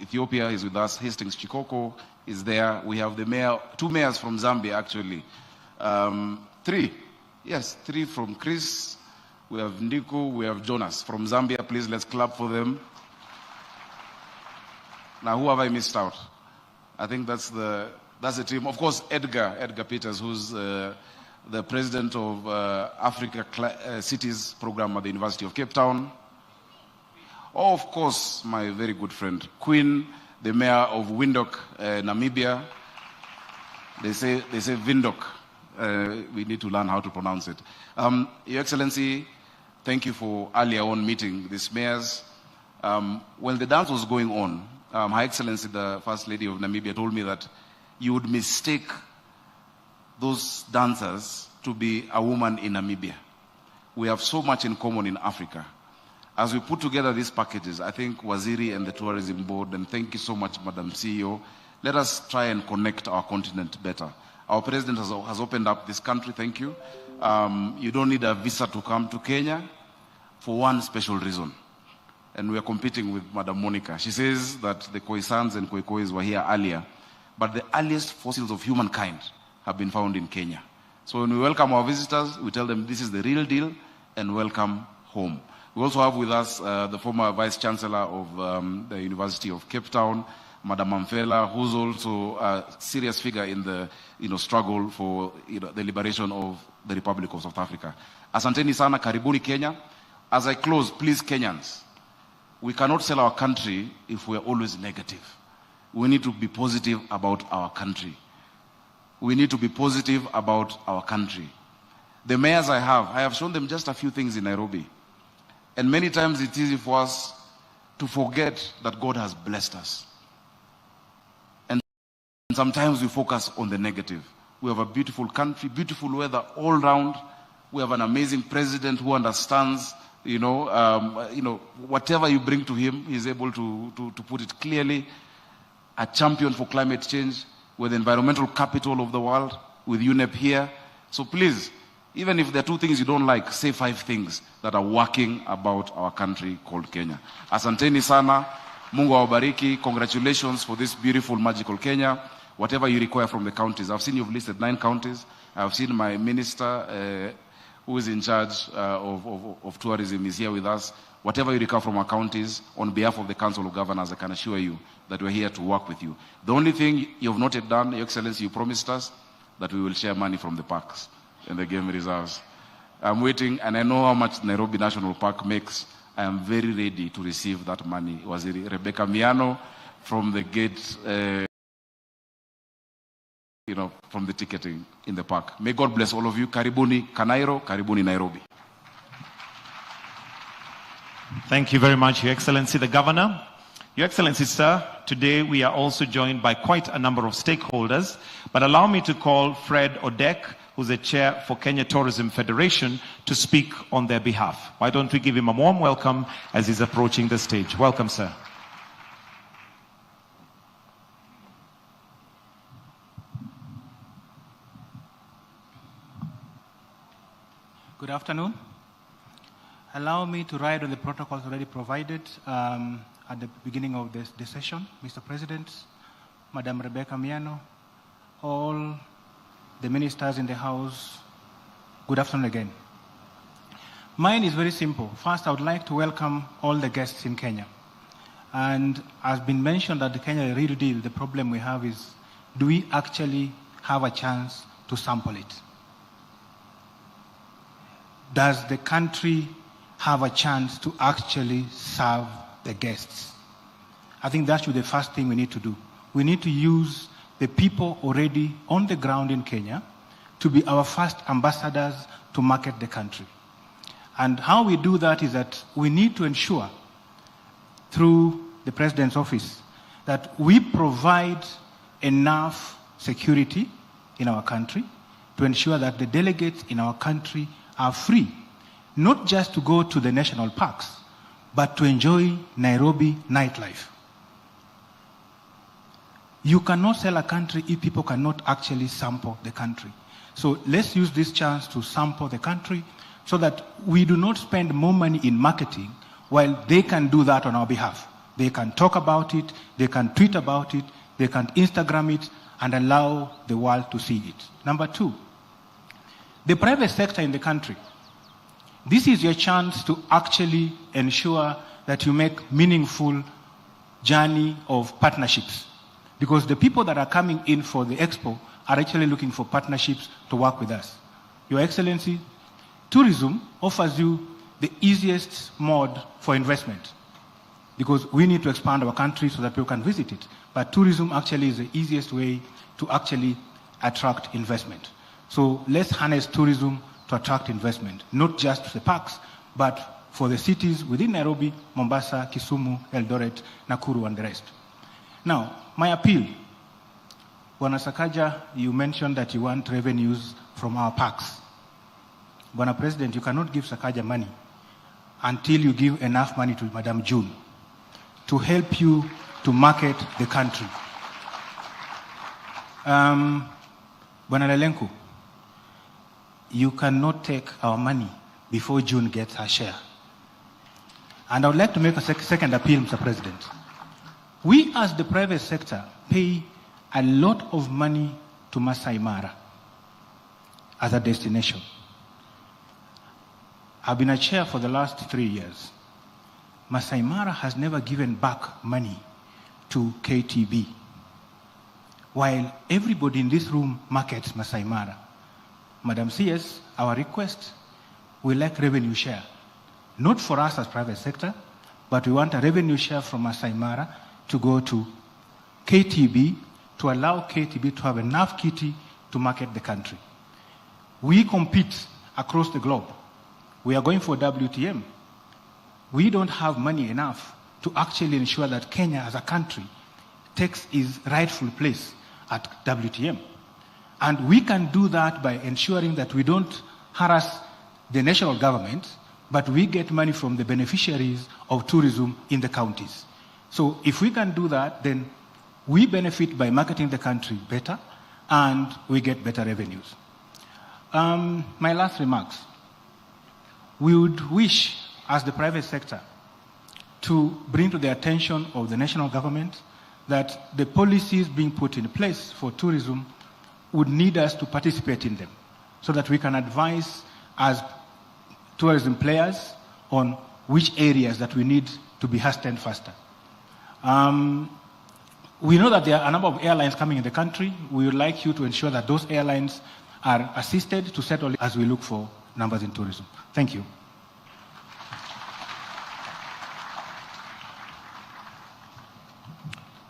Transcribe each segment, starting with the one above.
Ethiopia is with us. Hastings Chikoko is there. We have the mayor, 2 mayors from Zambia, actually. 3. Yes, 3 from Chris. We have Ndiku, we have Jonas from Zambia. Please, let's clap for them. Now, who have I missed out? I think that's the team. Of course, Edgar Peters, who's the president of Africa Cities program at the University of Cape Town. Oh, of course, my very good friend, Queen, the mayor of Windhoek, Namibia. They say Windhoek. We need to learn how to pronounce it. Your Excellency, thank you for earlier on meeting these mayors. When the dance was going on, Her Excellency, the First Lady of Namibia, told me that you would mistake those dancers to be a woman in Namibia. We have so much in common in Africa. As we put together these packages, I think Waziri and the Tourism Board, and thank you so much, Madam CEO, let us try and connect our continent better. Our president has opened up this country, thank you. You don't need a visa to come to Kenya for one special reason. And we are competing with Madam Monica. She says that the Khoisans and Khoikois were here earlier, but the earliest fossils of humankind have been found in Kenya. So when we welcome our visitors, we tell them this is the real deal and welcome home. We also have with us the former Vice Chancellor of the University of Cape Town, Madam Mamfela, who's also a serious figure in the struggle for the liberation of the Republic of South Africa. Asanteni sana, karibuni Kenya. As I close, please Kenyans, we cannot sell our country if we're always negative. We need to be positive about our country. We need to be positive about our country. The mayors I have shown them just a few things in Nairobi. And many times it's easy for us to forget that God has blessed us. And sometimes we focus on the negative. We have a beautiful country, beautiful weather all round. We have an amazing president who understands, whatever you bring to him, he's able to put it clearly. A champion for climate change. We're the environmental capital of the world, with UNEP here. So please, even if there are 2 things you don't like, say 5 things that are working about our country called Kenya. Asanteni sana, Mungu awabariki, congratulations for this beautiful, magical Kenya. Whatever you require from the counties. I've seen you've listed 9 counties. I've seen my minister, who is in charge of tourism, is here with us. Whatever you require from our counties, on behalf of the Council of Governors, I can assure you that we're here to work with you. The only thing you've not yet done, Your Excellency, you promised us that we will share money from the parks and the game reserves. I'm waiting, and I know how much Nairobi National Park makes. I am very ready to receive that money. Waziri Rebecca Miano from the gate, from the ticketing in the park. May God bless all of you. Karibuni Kanairo, karibuni Nairobi. Thank you very much, Your Excellency, the Governor. Your Excellency, sir, today we are also joined by quite a number of stakeholders, but allow me to call Fred Odek, who's the chair for Kenya Tourism Federation, to speak on their behalf. Why don't we give him a warm welcome as he's approaching the stage. Welcome, sir. Good afternoon. Allow me to ride on the protocols already provided at the beginning of the session. Mr. President, Madam Rebecca Miano, all the ministers in the House, good afternoon again. Mine is very simple. First, I would like to welcome all the guests in Kenya. And as been mentioned that the Kenya real deal, the problem we have is, do we actually have a chance to sample it? Does the country have a chance to actually serve the guests? I think that should be the first thing we need to do. We need to use the people already on the ground in Kenya to be our first ambassadors to market the country. And how we do that is that we need to ensure through the President's office that we provide enough security in our country to ensure that the delegates in our country are free, not just to go to the national parks, but to enjoy Nairobi nightlife. You cannot sell a country if people cannot actually sample the country. So let's use this chance to sample the country so that we do not spend more money in marketing while they can do that on our behalf. They can talk about it, they can tweet about it, they can Instagram it, and allow the world to see it. Number two, the private sector in the country. This is your chance to actually ensure that you make meaningful journey of partnerships. Because the people that are coming in for the Expo are actually looking for partnerships to work with us. Your Excellency, tourism offers you the easiest mode for investment. Because we need to expand our country so that people can visit it. But tourism actually is the easiest way to actually attract investment. So let's harness tourism to attract investment, not just the parks, but for the cities within Nairobi, Mombasa, Kisumu, Eldoret, Nakuru, and the rest. Now, my appeal. Bwana Sakaja, you mentioned that you want revenues from our parks. Bwana President, you cannot give Sakaja money until you give enough money to Madam June to help you to market the country. Bwana Lelenku, you cannot take our money before June gets her share. And I would like to make a second appeal, Mr. President. We as the private sector pay a lot of money to Masai Mara as a destination. I've been a chair for the last 3 years. Masai Mara has never given back money to KTB, while everybody in this room markets Masai Mara. Madam CS, our request, we like revenue share. Not for us as private sector, but we want a revenue share from Masai Mara to go to KTB to allow KTB to have enough kitty to market the country. We compete across the globe. We are going for WTM. We don't have money enough to actually ensure that Kenya as a country takes its rightful place at WTM. And we can do that by ensuring that we don't harass the national government, but we get money from the beneficiaries of tourism in the counties. So if we can do that, then we benefit by marketing the country better, and we get better revenues. My last remarks. We would wish, as the private sector, to bring to the attention of the national government that the policies being put in place for tourism would need us to participate in them so that we can advise as tourism players on which areas that we need to be hastened faster. We know that there are a number of airlines coming in the country. We would like you to ensure that those airlines are assisted to settle as we look for numbers in tourism. Thank you.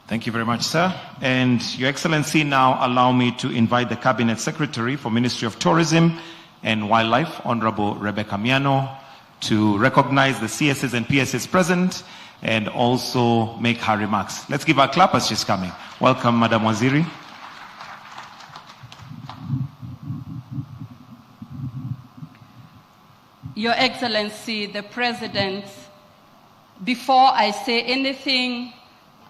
Thank you very much, sir. And Your Excellency, now allow me to invite the Cabinet Secretary for Ministry of Tourism and Wildlife, Honorable Rebecca Miano, to recognize the CSs and PSs present and also make her remarks. Let's give her a clap as she's coming. Welcome, Madam Waziri. Your Excellency, the President, before I say anything,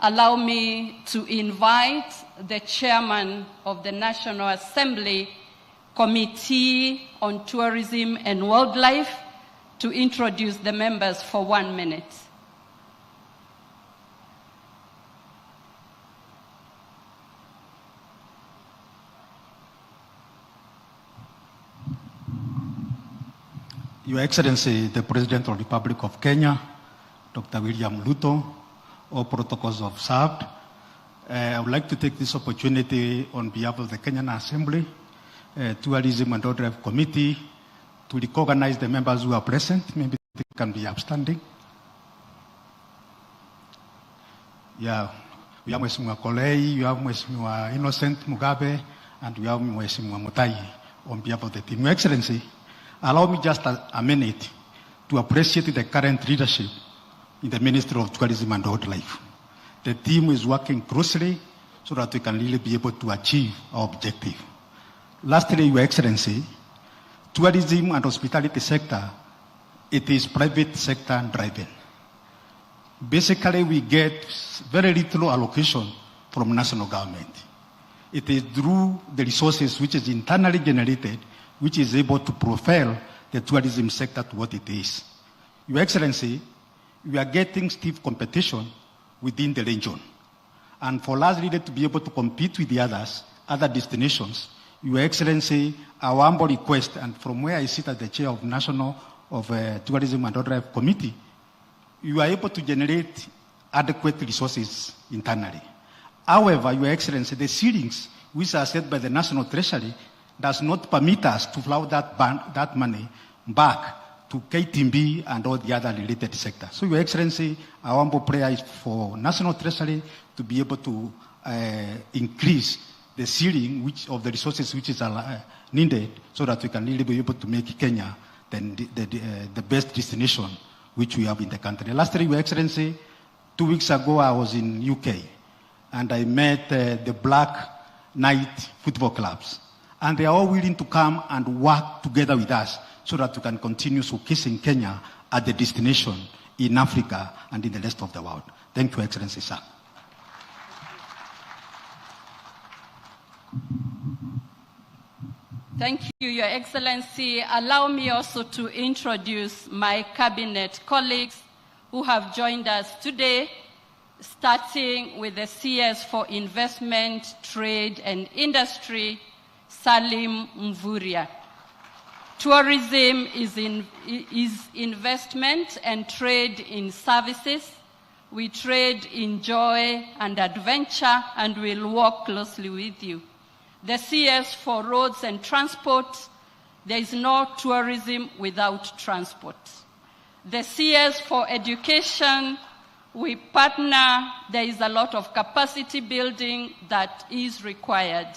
allow me to invite the Chairman of the National Assembly Committee on Tourism and Wildlife to introduce the members for 1 minute. Your Excellency, the President of the Republic of Kenya, Dr. William Ruto, all protocols observed. I would like to take this opportunity on behalf of the Kenyan Assembly, Tourism and Wildlife Committee, to recognize the members who are present. Maybe they can be upstanding. Yeah, we have Mheshimiwa Kolei, we have Mheshimiwa Innocent Mugabe, and we have Mheshimiwa Mutai on behalf of the team. Your Excellency, allow me just a minute to appreciate the current leadership in the Ministry of Tourism and Wildlife. The team is working closely so that we can really be able to achieve our objective. Lastly, Your Excellency, tourism and hospitality sector, it is private sector driven. Basically, we get very little allocation from national government. It is through the resources which is internally generated, which is able to profile the tourism sector to what it is. Your Excellency, we are getting stiff competition within the region. And for us really to be able to compete with the other destinations, Your Excellency, our humble request, and from where I sit as the chair of National Tourism and Wildlife Committee, you are able to generate adequate resources internally. However, Your Excellency, the ceilings which are set by the National Treasury does not permit us to flow that money back to KTB and all the other related sectors. So, Your Excellency, our humble prayer is for National Treasury to be able to increase the ceiling of the resources which is needed so that we can really be able to make Kenya the best destination which we have in the country. Lastly, Your Excellency, 2 weeks ago I was in UK and I met the Black Knight football clubs. And they are all willing to come and work together with us so that we can continue showcasing Kenya as the destination in Africa and in the rest of the world. Thank you, Excellency, sir. Thank you, Your Excellency. Allow me also to introduce my cabinet colleagues who have joined us today, starting with the CS for Investment, Trade and Industry, Salim Mvuria. Tourism is investment and trade in services. We trade in joy and adventure, and we'll work closely with you. The CS for Roads and Transport, there is no tourism without transport. The CS for Education, we partner, there is a lot of capacity building that is required.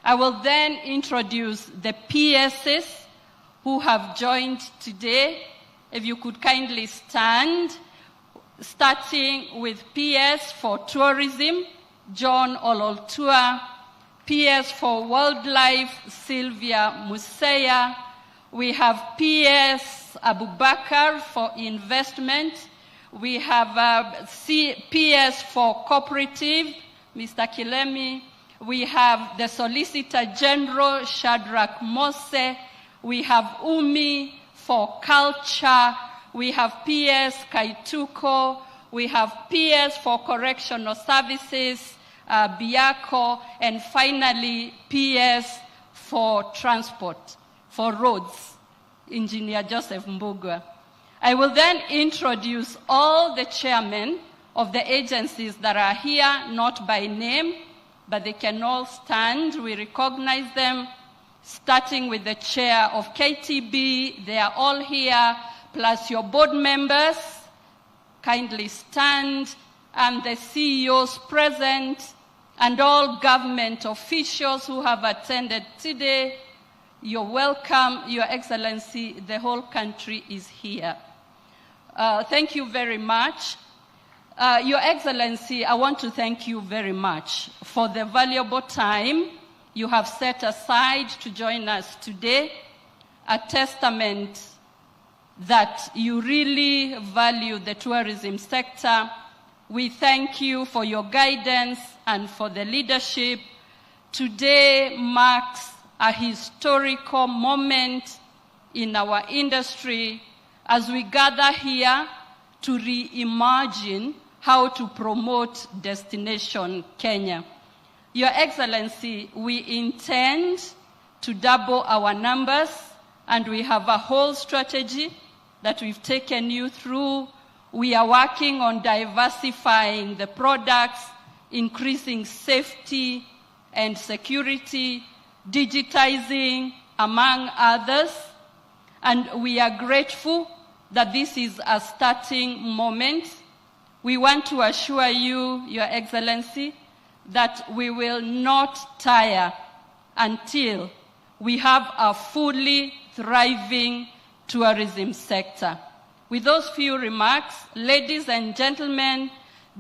I will then introduce the PSs who have joined today. If you could kindly stand, starting with PS for Tourism, John Ololtua, PS for Wildlife, Sylvia Museya. We have PS Abubakar for Investment. We have PS for Cooperative, Mr. Kilemi. We have the Solicitor General, Shadrach Mose. We have UMI for Culture. We have PS Kaituko. We have PS for Correctional Services, Biako. And finally, PS for Transport, for Roads, Engineer Joseph Mbugua. I will then introduce all the chairmen of the agencies that are here, not by name, but they can all stand. We recognize them, starting with the chair of KTB. They are all here, plus your board members. Kindly stand, and the CEOs present, and all government officials who have attended today. You're welcome, Your Excellency. The whole country is here. Thank you very much. Your Excellency, I want to thank you very much for the valuable time you have set aside to join us today, a testament that you really value the tourism sector. We thank you for your guidance and for the leadership. Today marks a historical moment in our industry as we gather here to reimagine how to promote Destination Kenya. Your Excellency, we intend to double our numbers, and we have a whole strategy that we've taken you through. We are working on diversifying the products, increasing safety and security, digitizing, among others. And we are grateful that this is a starting moment. We want to assure you, Your Excellency, that we will not tire until we have a fully thriving tourism sector. With those few remarks, ladies and gentlemen,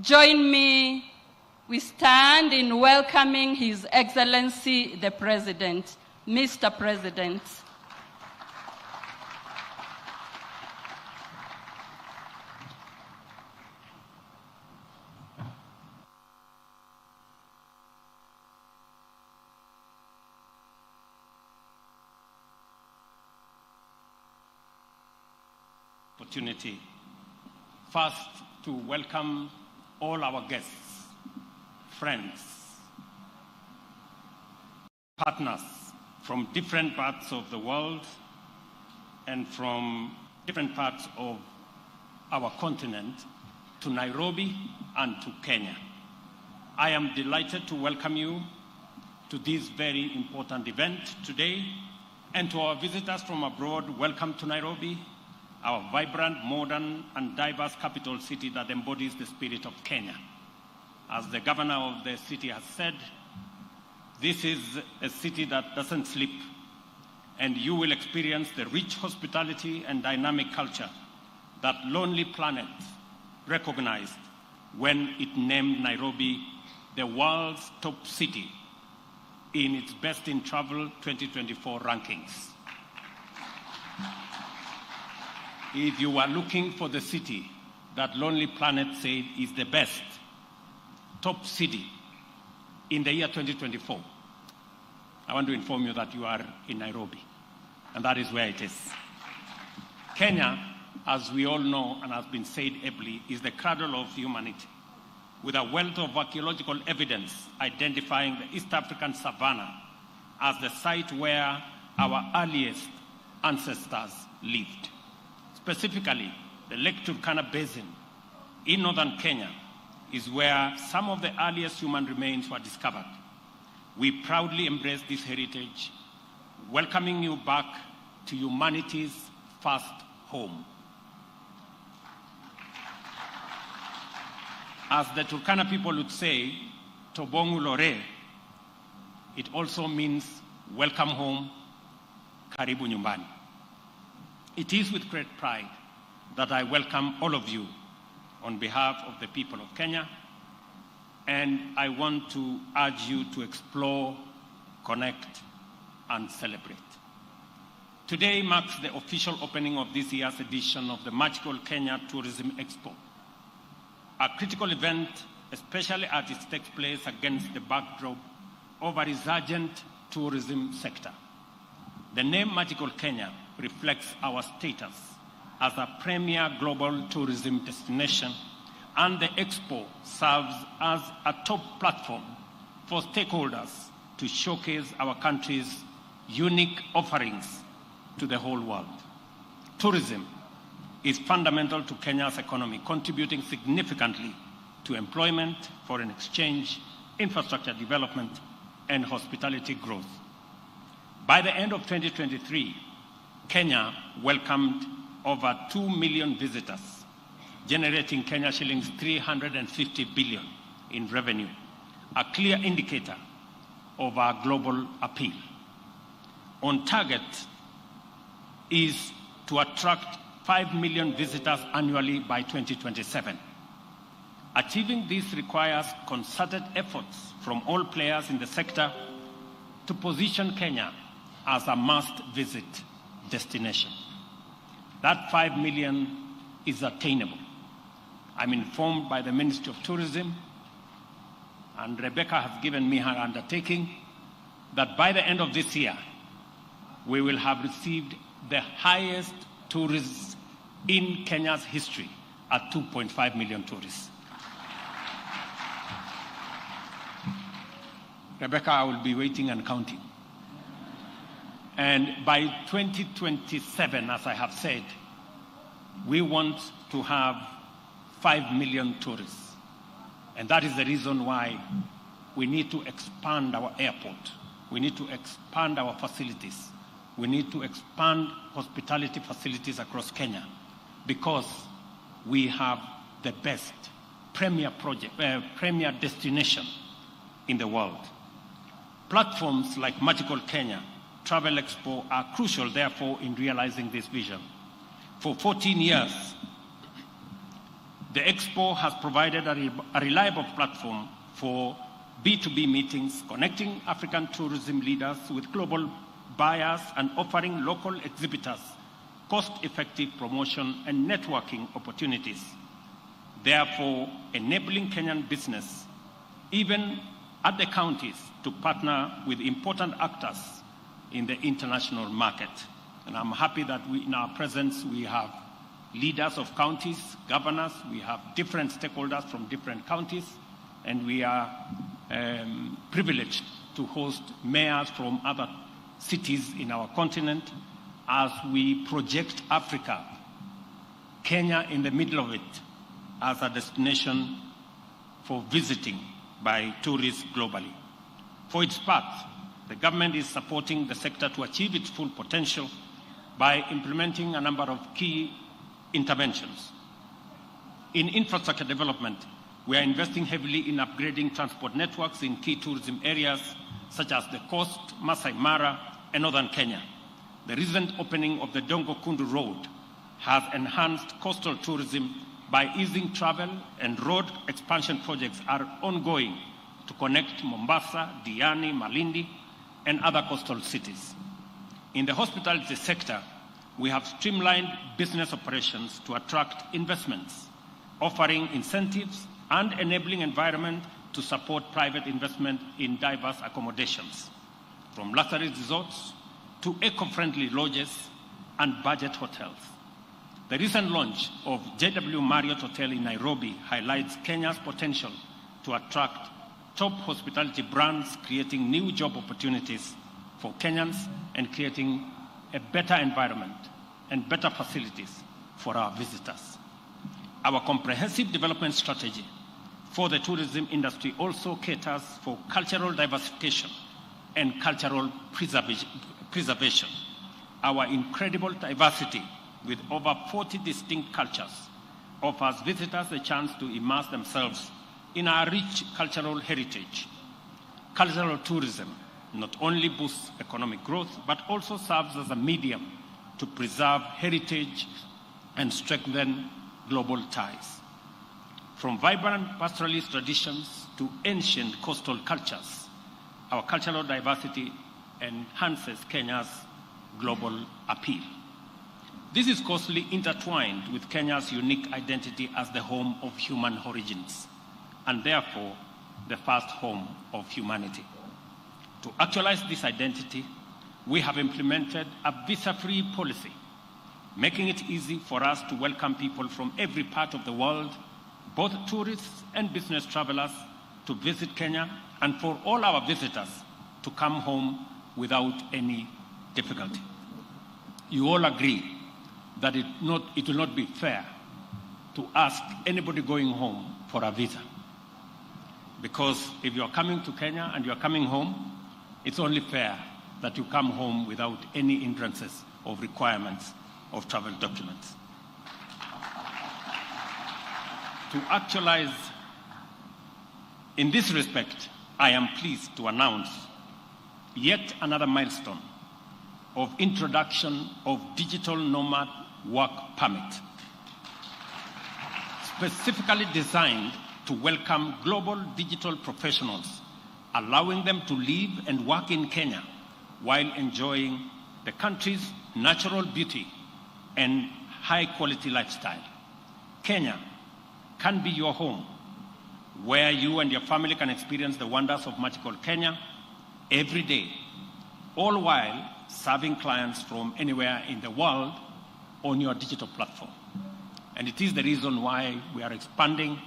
join me. We stand in welcoming His Excellency, the President. Mr. President. Opportunity. First, to welcome all our guests, friends, partners from different parts of the world and from different parts of our continent to Nairobi and to Kenya. I am delighted to welcome you to this very important event today, and to our visitors from abroad, welcome to Nairobi, our vibrant, modern, and diverse capital city that embodies the spirit of Kenya. As the governor of the city has said, this is a city that doesn't sleep, and you will experience the rich hospitality and dynamic culture that Lonely Planet recognized when it named Nairobi the world's top city in its Best in Travel 2024 rankings. If you are looking for the city that Lonely Planet said is the best top city in the year 2024, I want to inform you that you are in Nairobi, and that is where it is. Kenya, as we all know and has been said ably, is the cradle of humanity, with a wealth of archaeological evidence identifying the East African savanna as the site where our earliest ancestors lived. Specifically, the Lake Turkana Basin in northern Kenya is where some of the earliest human remains were discovered. We proudly embrace this heritage, welcoming you back to humanity's first home. As the Turkana people would say, Tobongu Lore, it also means welcome home, karibu nyumbani. It is with great pride that I welcome all of you on behalf of the people of Kenya, and I want to urge you to explore, connect, and celebrate. Today marks the official opening of this year's edition of the Magical Kenya Tourism Expo, a critical event, especially as it takes place against the backdrop of a resurgent tourism sector. The name Magical Kenya reflects our status as a premier global tourism destination, and the Expo serves as a top platform for stakeholders to showcase our country's unique offerings to the whole world. Tourism is fundamental to Kenya's economy, contributing significantly to employment, foreign exchange, infrastructure development, and hospitality growth. By the end of 2023, Kenya welcomed over 2 million visitors, generating Kenya shillings 350 billion in revenue, a clear indicator of our global appeal. On target is to attract 5 million visitors annually by 2027. Achieving this requires concerted efforts from all players in the sector to position Kenya as a must-visit destination. That 5 million is attainable. I'm informed by the Ministry of Tourism, and Rebecca has given me her undertaking, that by the end of this year, we will have received the highest tourists in Kenya's history at 2.5 million tourists. Rebecca, I will be waiting and counting. And by 2027, as I have said, we want to have 5 million tourists. And that is the reason why we need to expand our airport. We need to expand our facilities. We need to expand hospitality facilities across Kenya, because we have the best premier destination in the world. Platforms like Magical Kenya, Travel Expo are crucial, therefore, in realizing this vision. For 14 years, the Expo has provided a reliable platform for B2B meetings, connecting African tourism leaders with global buyers and offering local exhibitors cost-effective promotion and networking opportunities, therefore enabling Kenyan business, even at the counties, to partner with important actors in the international market. And I'm happy that in our presence we have leaders of counties, governors. We have different stakeholders from different counties, and we are privileged to host mayors from other cities in our continent as we project Africa, Kenya in the middle of it, as a destination for visiting by tourists globally. For its part, the government is supporting the sector to achieve its full potential by implementing a number of key interventions. In infrastructure development, we are investing heavily in upgrading transport networks in key tourism areas such as the coast, Masai Mara, and northern Kenya. The recent opening of the Dongo Kundu Road has enhanced coastal tourism by easing travel, and road expansion projects are ongoing to connect Mombasa, Diani, Malindi, and other coastal cities. In the hospitality sector, we have streamlined business operations to attract investments, offering incentives and enabling environment to support private investment in diverse accommodations, from luxury resorts to eco-friendly lodges and budget hotels. The recent launch of JW Marriott Hotel in Nairobi highlights Kenya's potential to attract top hospitality brands, creating new job opportunities for Kenyans and creating a better environment and better facilities for our visitors. Our comprehensive development strategy for the tourism industry also caters for cultural diversification and cultural preservation. Our incredible diversity, with over 40 distinct cultures, offers visitors a chance to immerse themselves in our rich cultural heritage. Cultural tourism not only boosts economic growth, but also serves as a medium to preserve heritage and strengthen global ties. From vibrant pastoralist traditions to ancient coastal cultures, our cultural diversity enhances Kenya's global appeal. This is closely intertwined with Kenya's unique identity as the home of human origins, and therefore the first home of humanity. To actualize this identity, we have implemented a visa-free policy, making it easy for us to welcome people from every part of the world, both tourists and business travelers, to visit Kenya, and for all our visitors to come home without any difficulty. You all agree that it will not be fair to ask anybody going home for a visa. Because if you're coming to Kenya and you're coming home, it's only fair that you come home without any hindrances of requirements of travel documents. To actualize in this respect, I am pleased to announce yet another milestone of introduction of digital nomad work permit, specifically designed to welcome global digital professionals, allowing them to live and work in Kenya while enjoying the country's natural beauty and high-quality lifestyle. Kenya can be your home, where you and your family can experience the wonders of magical Kenya every day, all while serving clients from anywhere in the world on your digital platform. And it is the reason why we are expanding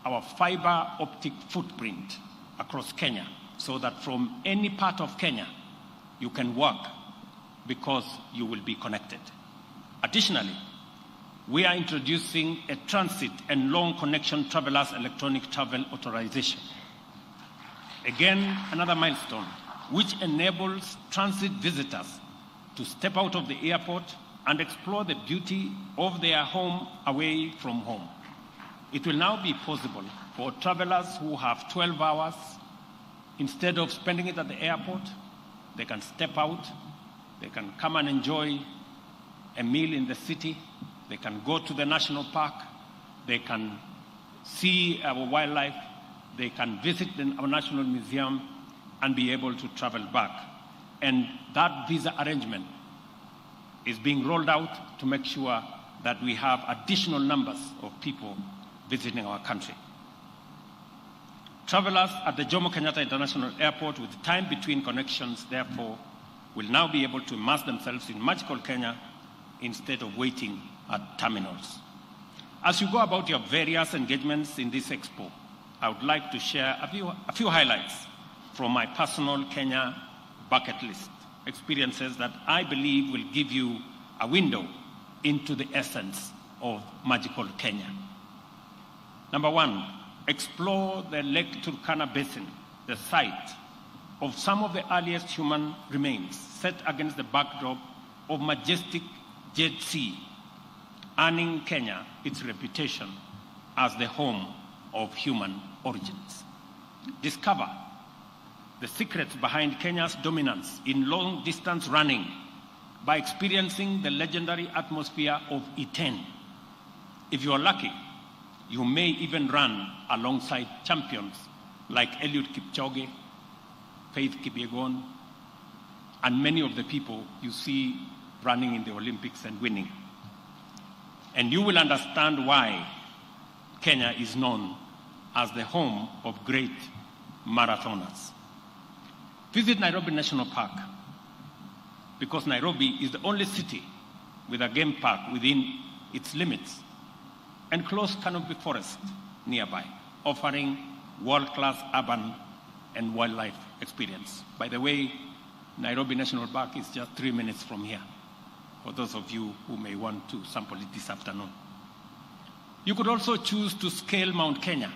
our fiber optic footprint across Kenya, so that from any part of Kenya, you can work because you will be connected. Additionally, we are introducing a transit and long connection travelers electronic travel authorization. Again, another milestone, which enables transit visitors to step out of the airport and explore the beauty of their home away from home. It will now be possible for travelers who have 12 hours, instead of spending it at the airport, they can step out, they can come and enjoy a meal in the city, they can go to the national park, they can see our wildlife, they can visit our national museum and be able to travel back. And that visa arrangement is being rolled out to make sure that we have additional numbers of people visiting our country. Travelers at the Jomo Kenyatta International Airport with time between connections, therefore, will now be able to immerse themselves in magical Kenya instead of waiting at terminals. As you go about your various engagements in this Expo, I would like to share a few highlights from my personal Kenya bucket list, experiences that I believe will give you a window into the essence of magical Kenya. Number one, explore the Lake Turkana Basin, the site of some of the earliest human remains set against the backdrop of majestic Dead Sea, earning Kenya its reputation as the home of human origins. Discover the secrets behind Kenya's dominance in long-distance running by experiencing the legendary atmosphere of Iten. If you are lucky, you may even run alongside champions like Eliud Kipchoge, Faith Kipyegon, and many of the people you see running in the Olympics and winning. And you will understand why Kenya is known as the home of great marathoners. Visit Nairobi National Park, because Nairobi is the only city with a game park within its limits, and close canopy forest nearby, offering world-class urban and wildlife experience. By the way, Nairobi National Park is just 3 minutes from here, for those of you who may want to sample it this afternoon. You could also choose to scale Mount Kenya,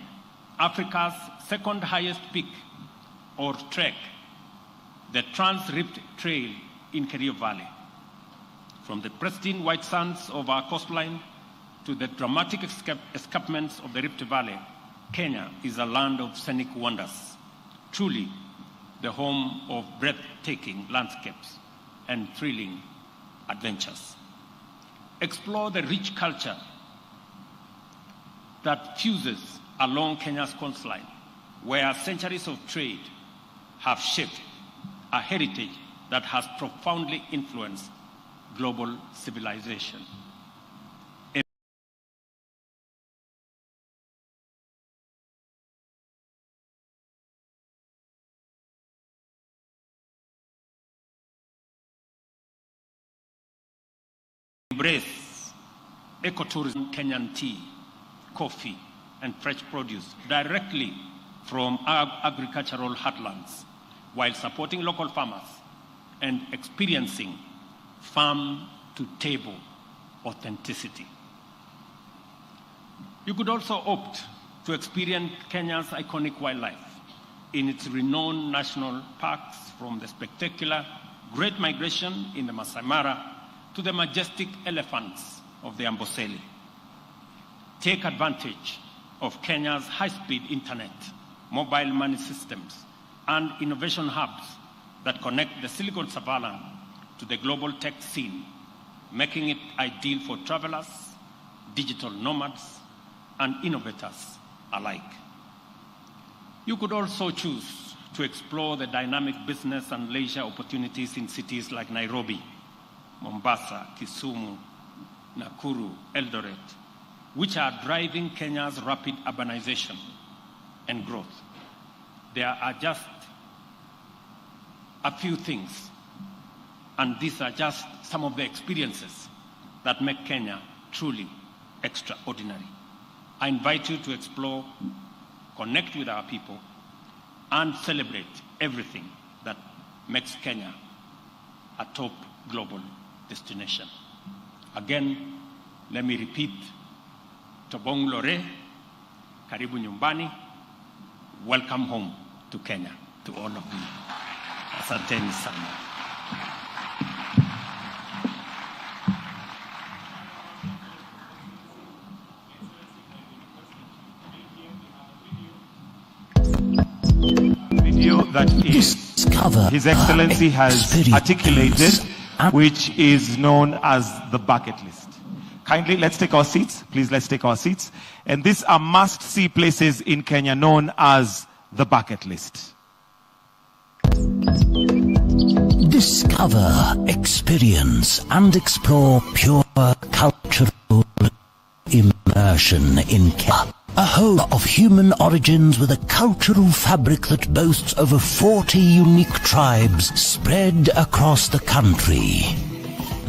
Africa's second highest peak or trek, the Trans-Rift Trail in Kerio Valley. From the pristine white sands of our coastline to the dramatic escarpments of the Rift Valley, Kenya is a land of scenic wonders, truly the home of breathtaking landscapes and thrilling adventures. Explore the rich culture that fuses along Kenya's coastline, where centuries of trade have shaped a heritage that has profoundly influenced global civilization. Embrace ecotourism, Kenyan tea, coffee, and fresh produce directly from our agricultural heartlands, while supporting local farmers and experiencing farm-to-table authenticity. You could also opt to experience Kenya's iconic wildlife in its renowned national parks, from the spectacular Great Migration in the Masai Mara to the majestic elephants of the Amboseli. Take advantage of Kenya's high-speed internet, mobile money systems, and innovation hubs that connect the Silicon Savannah to the global tech scene, making it ideal for travelers, digital nomads, and innovators alike. You could also choose to explore the dynamic business and leisure opportunities in cities like Nairobi, Mombasa, Kisumu, Nakuru, Eldoret, which are driving Kenya's rapid urbanization and growth. There are just a few things, and these are just some of the experiences that make Kenya truly extraordinary. I invite you to explore, connect with our people, and celebrate everything that makes Kenya a top global destination. Again, let me repeat, Tobong Lore, Karibu Nyumbani, welcome home to Kenya, to all of you. Asanteni sana. Video that His Excellency has articulated, which is known as the bucket list. Kindly, let's take our seats. Please, let's take our seats. And these are must-see places in Kenya known as the bucket list. Discover, experience, and explore pure cultural immersion in Kenya. A home of human origins with a cultural fabric that boasts over 40 unique tribes spread across the country.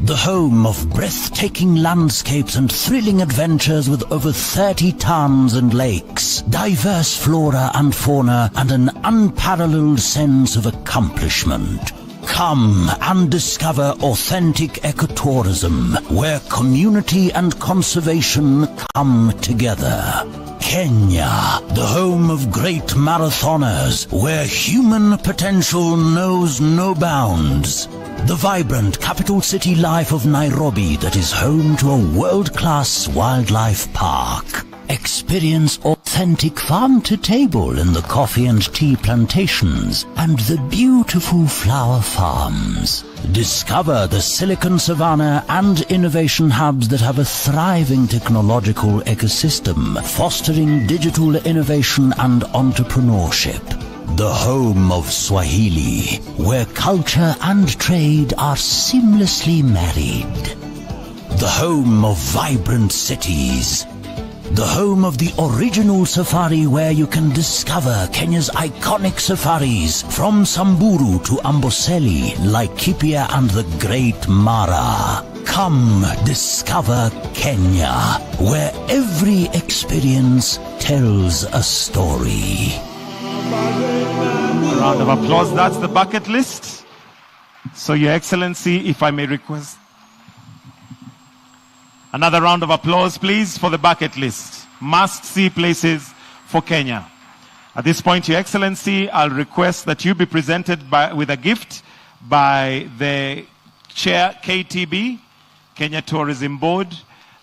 the home of breathtaking landscapes and thrilling adventures with over 30 towns and lakes, diverse flora and fauna, and an unparalleled sense of accomplishment. Come and discover authentic ecotourism, where community and conservation come together. Kenya, the home of great marathoners, where human potential knows no bounds. The vibrant capital city life of Nairobi that is home to a world-class wildlife park. Experience authentic farm-to-table in the coffee and tea plantations and the beautiful flower farms. Discover the Silicon Savannah and innovation hubs that have a thriving technological ecosystem, fostering digital innovation and entrepreneurship. The home of Swahili, where culture and trade are seamlessly married. The home of vibrant cities. The home of the original safari, where you can discover Kenya's iconic safaris from Samburu to Amboseli, Laikipia and the Great Mara. Come discover Kenya, where every experience tells a story. A round of applause. That's the bucket list. So, Your Excellency, if I may request another round of applause, please, for the bucket list. Must-see places for Kenya. At this point, Your Excellency, I'll request that you be presented with a gift by the Chair, KTB, Kenya Tourism Board.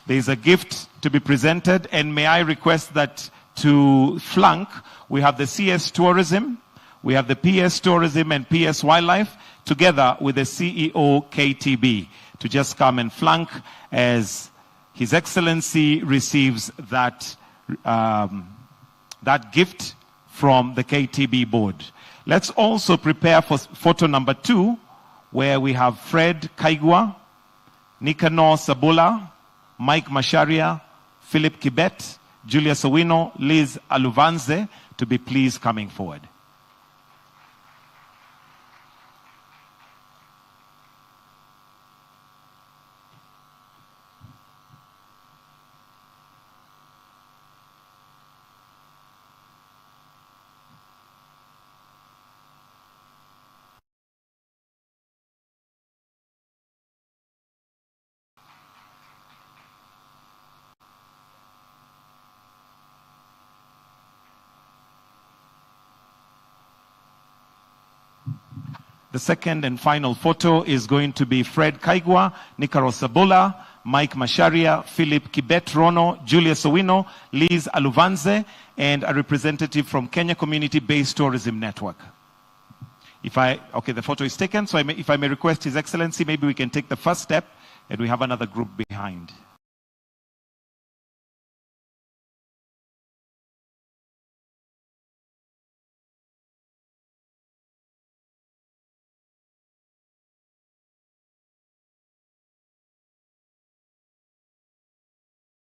There's a gift to be presented, and may I request that to flank, we have the CS Tourism, we have the PS Tourism and PS Wildlife, together with the CEO, KTB, to just come and flank as His Excellency receives that, that gift from the KTB board. Let's also prepare for photo number 2, where we have Fred Kaigwa, Nicanor Sabula, Mike Masharia, Philip Kibet, Julia Sowino, Liz Aluvanze, to be pleased coming forward. The second and final photo is going to be Fred Kaigwa, Nicanor Sabula, Mike Masharia, Philip Kibet Rono, Julia Sowino, Liz Aluvanze, and a representative from Kenya Community-Based Tourism Network. Okay, the photo is taken, so if I may request His Excellency, maybe we can take the first step, and we have another group behind.